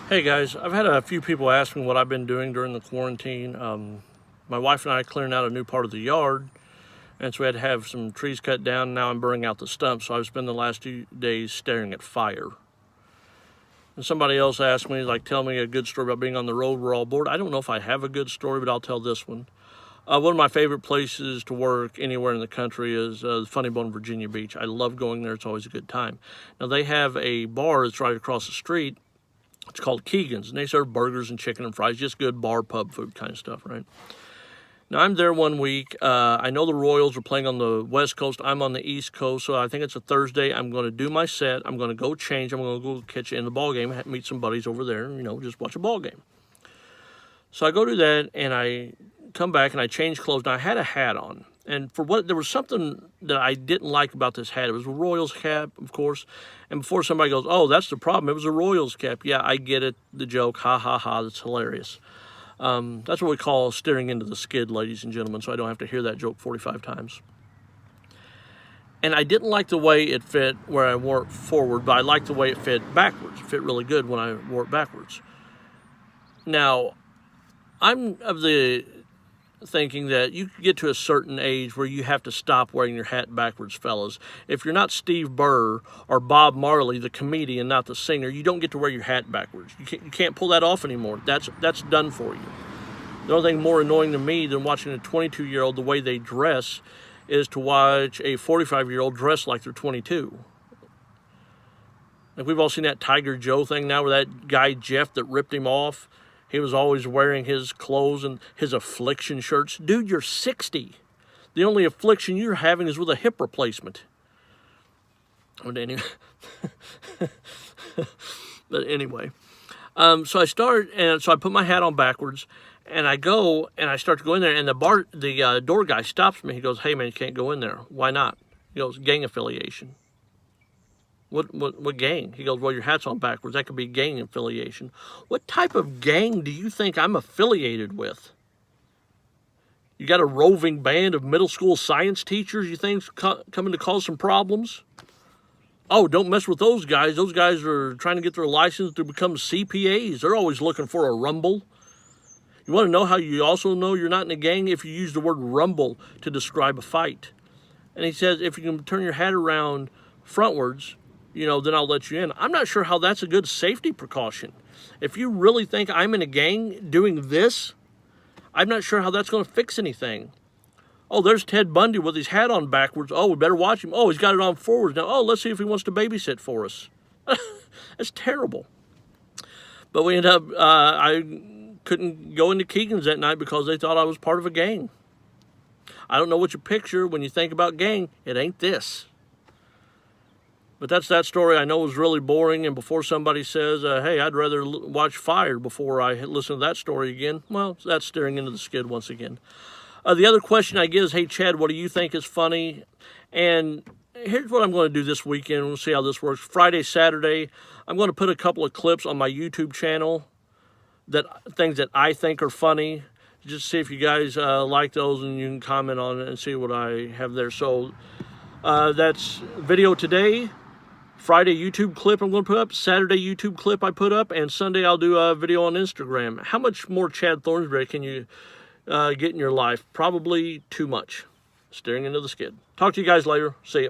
Hey guys, I've had a few people ask me what I've been doing during the quarantine. My wife and I are clearing out a new part of the yard, and so we had to have some trees cut down. And now I'm burning out the stumps, so I've spent the last 2 days staring at fire. And somebody else asked me, tell me a good story about being on the road. We're all bored. I don't know if I have a good story, but I'll tell this one. One of my favorite places to work anywhere in the country is the Funny Bone, Virginia Beach. I love going there. It's always a good time. Now, they have a bar that's right across the street. It's called Keegan's, and they serve burgers and chicken and fries, just good bar, pub food kind of stuff, right? Now, I'm there one week. I know the Royals are playing on the West Coast. I'm on the East Coast, so I think it's a Thursday. I'm going to do my set. I'm going to go change. I'm going to go catch in the ball game, meet some buddies over there, just watch a ball game. So I go do that, and I come back, and I change clothes. Now, I had a hat on. And there was something that I didn't like about this hat. It was a Royals cap, of course. And before somebody goes, oh, that's the problem, it was a Royals cap. Yeah, I get it, the joke, ha, ha, ha, that's hilarious. That's what we call staring into the skid, ladies and gentlemen, so I don't have to hear that joke 45 times. And I didn't like the way it fit where I wore it forward, but I liked the way it fit backwards. It fit really good when I wore it backwards. Now, I'm of the thinking that you get to a certain age where you have to stop wearing your hat backwards, fellas. If you're not Steve Burr or Bob Marley, the comedian, not the singer, you don't get to wear your hat backwards. You can't pull that off anymore. That's done for you. The only thing more annoying to me than watching a 22-year-old the way they dress is to watch a 45-year-old dress like they're 22. Like, we've all seen that Tiger Joe thing now, where that guy Jeff that ripped him off, he was always wearing his clothes and his affliction shirts. Dude, you're 60. The only affliction you're having is with a hip replacement. But anyway, so I put my hat on backwards, and I go and I start to go in there, and the door guy stops me. He goes, "Hey man, you can't go in there." Why not? He goes, "Gang affiliation." What gang? He goes, well, your hat's on backwards. That could be gang affiliation. What type of gang do you think I'm affiliated with? You got a roving band of middle school science teachers you think's coming to cause some problems? Oh, don't mess with those guys. Those guys are trying to get their license to become CPAs. They're always looking for a rumble. You want to know how you also know you're not in a gang? If you use the word rumble to describe a fight. And he says, if you can turn your hat around frontwards, then I'll let you in. I'm not sure how that's a good safety precaution. If you really think I'm in a gang doing this, I'm not sure how that's going to fix anything. Oh, there's Ted Bundy with his hat on backwards. Oh, we better watch him. Oh, he's got it on forwards now. Oh, let's see if he wants to babysit for us. That's terrible. But we ended up, I couldn't go into Keegan's that night because they thought I was part of a gang. I don't know what you picture when you think about gang. It ain't this. But that's that story. I know it was really boring, and before somebody says, hey, I'd rather watch fire before I listen to that story again, well, that's staring into the skid once again. The other question I get is, hey, Chad, what do you think is funny? And here's what I'm going to do this weekend. We'll see how this works. Friday, Saturday, I'm going to put a couple of clips on my YouTube channel, things that I think are funny. Just see if you guys like those, and you can comment on it and see what I have there. So that's video today. Friday YouTube clip I'm going to put up, Saturday YouTube clip I put up, and Sunday I'll do a video on Instagram. How much more Chad Thornsberry can you get in your life? Probably too much. Staring into the skid. Talk to you guys later. See ya.